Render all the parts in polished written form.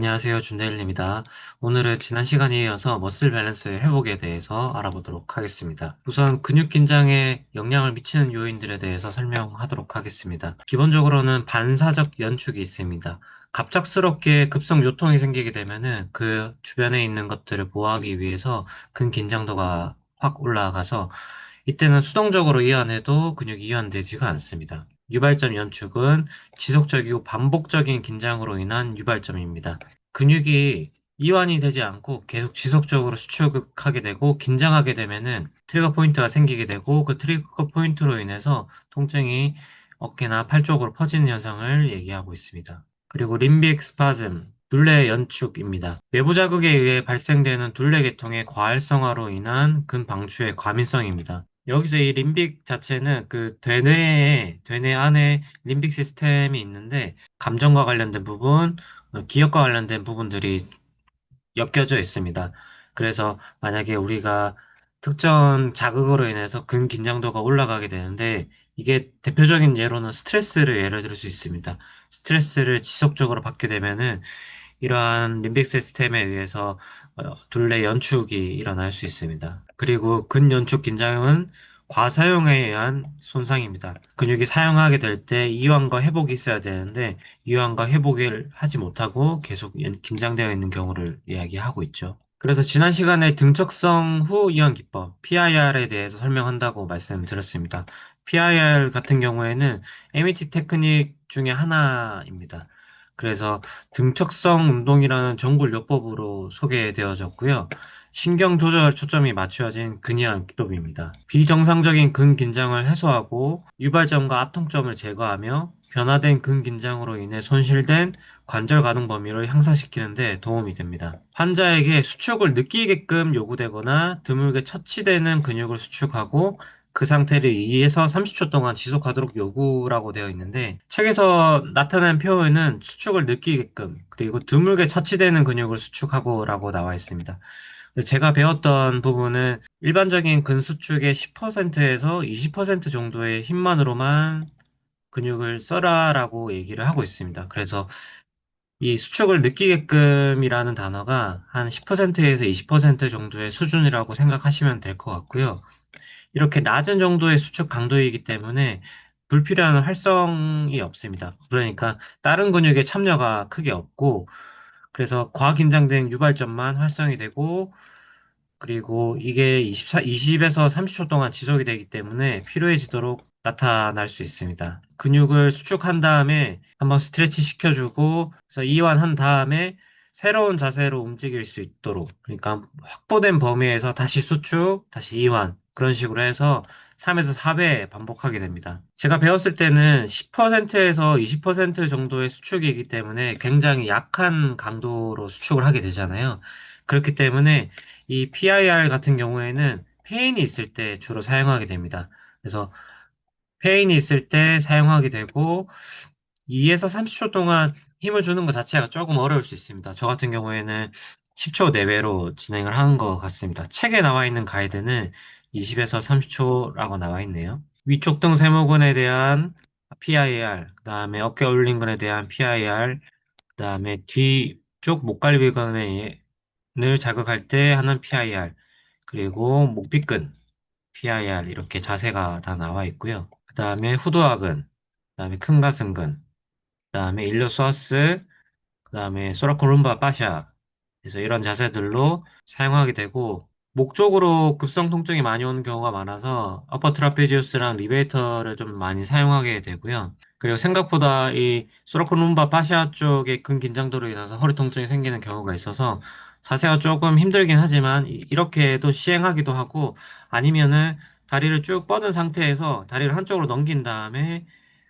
안녕하세요. 준데일입니다. 오늘은 지난 시간에 이어서 머슬 밸런스의 회복에 대해서 알아보도록 하겠습니다. 우선 근육 긴장에 영향을 미치는 요인들에 대해서 설명하도록 하겠습니다. 기본적으로는 반사적 연축이 있습니다. 갑작스럽게 급성 요통이 생기게 되면은 그 주변에 있는 것들을 보호하기 위해서 근긴장도가 확 올라가서 이때는 수동적으로 이완해도 근육이 이완되지가 않습니다. 유발점 연축은 지속적이고 반복적인 긴장으로 인한 유발점입니다. 근육이 이완이 되지 않고 계속 지속적으로 수축하게 되고 긴장하게 되면은 트리거 포인트가 생기게 되고 그 트리거 포인트로 인해서 통증이 어깨나 팔 쪽으로 퍼지는 현상을 얘기하고 있습니다. 그리고 림빅 스파즘, 둘레 연축입니다. 외부 자극에 의해 발생되는 둘레 계통의 과활성화로 인한 근방추의 과민성입니다. 여기서 이 림빅 자체는 그 되뇌 안에 림빅 시스템이 있는데 감정과 관련된 부분, 기억과 관련된 부분들이 엮여져 있습니다. 그래서 만약에 우리가 특정 자극으로 인해서 근긴장도가 올라가게 되는데 이게 대표적인 예로는 스트레스를 예를 들 수 있습니다. 스트레스를 지속적으로 받게 되면은 이러한 림빅 시스템에 의해서 둘레 연축이 일어날 수 있습니다. 그리고 근연축 긴장은 과사용에 의한 손상입니다. 근육이 사용하게 될 때 이완과 회복이 있어야 되는데 이완과 회복을 하지 못하고 계속 긴장되어 있는 경우를 이야기하고 있죠. 그래서 지난 시간에 등척성 후 이완 기법 PIR에 대해서 설명한다고 말씀드렸습니다. PIR 같은 경우에는 MET 테크닉 중에 하나입니다. 그래서 등척성 운동이라는 정굴요법으로 소개되어졌고요. 신경 조절 초점이 맞춰진 근이완 기법입니다. 비정상적인 근긴장을 해소하고 유발점과 압통점을 제거하며 변화된 근긴장으로 인해 손실된 관절 가동 범위를 향상시키는 데 도움이 됩니다. 환자에게 수축을 느끼게끔 요구되거나 드물게 처치되는 근육을 수축하고 그 상태를 2에서 30초 동안 지속하도록 요구라고 되어 있는데 책에서 나타낸 표현은 수축을 느끼게끔 그리고 드물게 처치되는 근육을 수축하고라고 나와 있습니다. 제가 배웠던 부분은 일반적인 근수축의 10%에서 20% 정도의 힘만으로만 근육을 써라라고 얘기를 하고 있습니다. 그래서 이 수축을 느끼게끔이라는 단어가 한 10%에서 20% 정도의 수준이라고 생각하시면 될 것 같고요. 이렇게 낮은 정도의 수축 강도이기 때문에 불필요한 활성이 없습니다. 그러니까 다른 근육의 참여가 크게 없고, 그래서 과긴장된 유발점만 활성이 되고, 그리고 이게 20에서 30초 동안 지속이 되기 때문에 피로해지도록 나타날 수 있습니다. 근육을 수축한 다음에 한번 스트레치 시켜주고, 그래서 이완한 다음에 새로운 자세로 움직일 수 있도록, 그러니까 확보된 범위에서 다시 수축, 다시 이완, 그런 식으로 해서 3에서 4회 반복하게 됩니다. 제가 배웠을 때는 10%에서 20% 정도의 수축이기 때문에 굉장히 약한 강도로 수축을 하게 되잖아요. 그렇기 때문에 이 PIR 같은 경우에는 페인이 있을 때 주로 사용하게 됩니다. 그래서 페인이 있을 때 사용하게 되고 2에서 30초 동안 힘을 주는 것 자체가 조금 어려울 수 있습니다. 저 같은 경우에는 10초 내외로 진행을 하는 것 같습니다. 책에 나와 있는 가이드는 20에서 30초라고 나와 있네요. 위쪽 등 세모근에 대한 PIR, 그다음에 어깨 올린근에 대한 PIR, 그다음에 뒤쪽 목갈비근을 자극할 때 하는 PIR, 그리고 목비근 PIR 이렇게 자세가 다 나와 있고요. 그다음에 후두하근, 그다음에 큰 가슴근, 그다음에 일로소아스, 그다음에 소라코룸바 파샤. 그래서 이런 자세들로 사용하게 되고 목 쪽으로 급성 통증이 많이 오는 경우가 많아서 어퍼 트라페지우스랑 리베이터를 좀 많이 사용하게 되고요. 그리고 생각보다 이 소라코룸바 파샤 쪽의 근긴장도로 인해서 허리 통증이 생기는 경우가 있어서 자세가 조금 힘들긴 하지만 이렇게도 시행하기도 하고 아니면은 다리를 쭉 뻗은 상태에서 다리를 한쪽으로 넘긴 다음에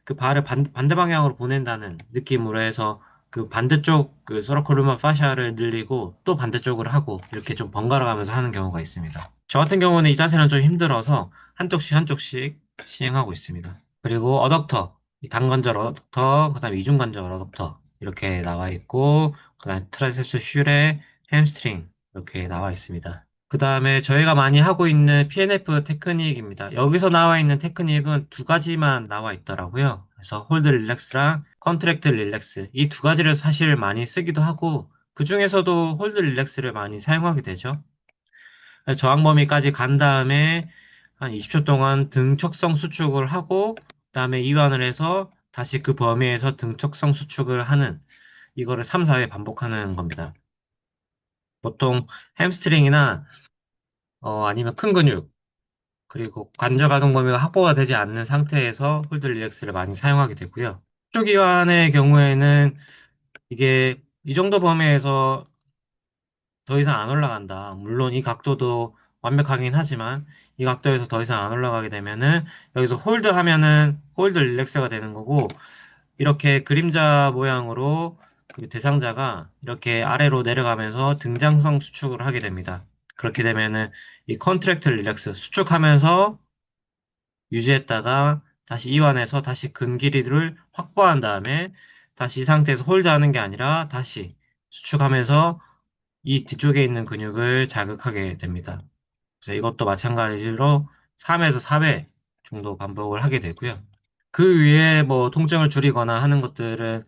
그 발을 반대 방향으로 보낸다는 느낌으로 해서 그 반대쪽 그 소라코르마 파샤를 늘리고 또 반대쪽으로 하고 이렇게 좀 번갈아 가면서 하는 경우가 있습니다. 저 같은 경우는 이 자세는 좀 힘들어서 한쪽씩 한쪽씩 시행하고 있습니다. 그리고 어덕터, 이 단관절 어덕터, 그다음에 이중관절 어덕터 이렇게 나와 있고 그다음에 트라이세스 슈레, 햄스트링 이렇게 나와 있습니다. 그 다음에 저희가 많이 하고 있는 PNF 테크닉입니다. 여기서 나와 있는 테크닉은 두 가지만 나와 있더라고요. 그래서 홀드 릴렉스랑 컨트랙트 릴렉스 이 두 가지를 사실 많이 쓰기도 하고 그 중에서도 홀드 릴렉스를 많이 사용하게 되죠. 저항 범위까지 간 다음에 한 20초 동안 등척성 수축을 하고, 그다음에 이완을 해서 다시 그 범위에서 등척성 수축을 하는, 이거를 3, 4회 반복하는 겁니다. 보통 햄스트링이나 아니면 큰 근육, 그리고 관절 가동 범위가 확보가 되지 않는 상태에서 홀드 릴렉스를 많이 사용하게 되고요. 수축 이완의 경우에는 이게 이 정도 범위에서 더 이상 안 올라간다. 물론 이 각도도 완벽하긴 하지만 이 각도에서 더 이상 안 올라가게 되면은 여기서 홀드 하면은 홀드 릴렉스가 되는 거고, 이렇게 그림자 모양으로 그 대상자가 이렇게 아래로 내려가면서 등장성 수축을 하게 됩니다. 그렇게 되면은 이 컨트랙트 릴렉스 수축하면서 유지했다가 다시 이완해서 다시 근 길이를 확보한 다음에 다시 이 상태에서 홀드하는 게 아니라 다시 수축하면서 이 뒤쪽에 있는 근육을 자극하게 됩니다. 그래서 이것도 마찬가지로 3에서 4회 정도 반복을 하게 되고요. 그 위에 뭐 통증을 줄이거나 하는 것들은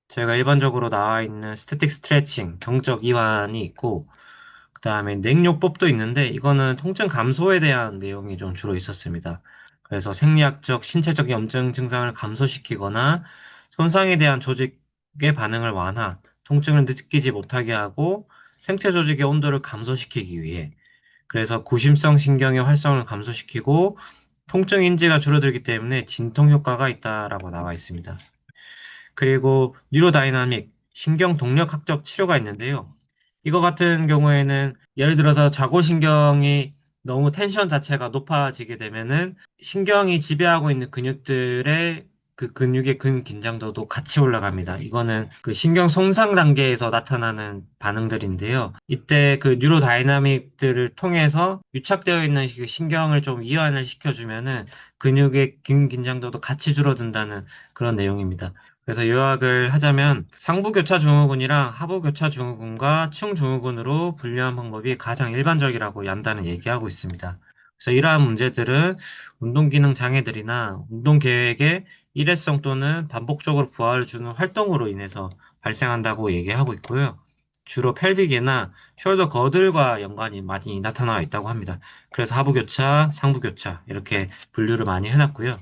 저희가 일반적으로 나와 있는 스태틱 스트레칭, 경적 이완이 있고, 그 다음에 냉요법도 있는데, 이거는 통증 감소에 대한 내용이 좀 주로 있었습니다. 그래서 생리학적, 신체적 염증 증상을 감소시키거나, 손상에 대한 조직의 반응을 완화, 통증을 느끼지 못하게 하고, 생체 조직의 온도를 감소시키기 위해, 그래서 구심성 신경의 활성을 감소시키고, 통증 인지가 줄어들기 때문에 진통 효과가 있다라고 나와 있습니다. 그리고 뉴로다이나믹, 신경 동력학적 치료가 있는데요. 이거 같은 경우에는 예를 들어서 자골신경이 너무 텐션 자체가 높아지게 되면은 신경이 지배하고 있는 근육들의 그 근육의 근긴장도도 같이 올라갑니다. 이거는 그 신경 손상 단계에서 나타나는 반응들인데요. 이때 그 뉴로다이나믹들을 통해서 유착되어 있는 그 신경을 좀 이완을 시켜주면은 근육의 근긴장도도 같이 줄어든다는 그런 내용입니다. 그래서 요약을 하자면 상부교차 증후군이랑 하부교차 증후군과 층증후군으로 분류한 방법이 가장 일반적이라고 얀다는 얘기하고 있습니다. 그래서 이러한 문제들은 운동기능 장애들이나 운동계획의 일회성 또는 반복적으로 부하를 주는 활동으로 인해서 발생한다고 얘기하고 있고요. 주로 펠빅이나 숄더 거들과 연관이 많이 나타나 있다고 합니다. 그래서 하부교차, 상부교차 이렇게 분류를 많이 해놨고요.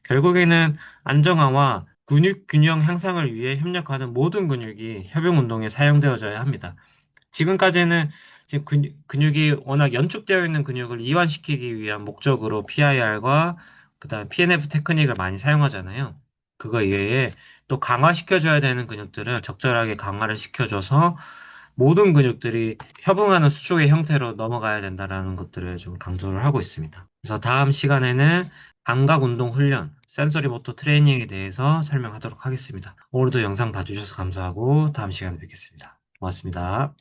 결국에는 안정화와 근육 균형 향상을 위해 협력하는 모든 근육이 협용 운동에 사용되어져야 합니다. 지금까지는 지금 근육이 워낙 연축되어 있는 근육을 이완시키기 위한 목적으로 PIR과 그다음 PNF 테크닉을 많이 사용하잖아요. 그거 이외에 또 강화시켜줘야 되는 근육들을 적절하게 강화를 시켜줘서 모든 근육들이 협응하는 수축의 형태로 넘어가야 된다는 것들을 좀 강조를 하고 있습니다. 그래서 다음 시간에는 감각 운동 훈련, 센서리 모터 트레이닝에 대해서 설명하도록 하겠습니다. 오늘도 영상 봐주셔서 감사하고 다음 시간에 뵙겠습니다. 고맙습니다.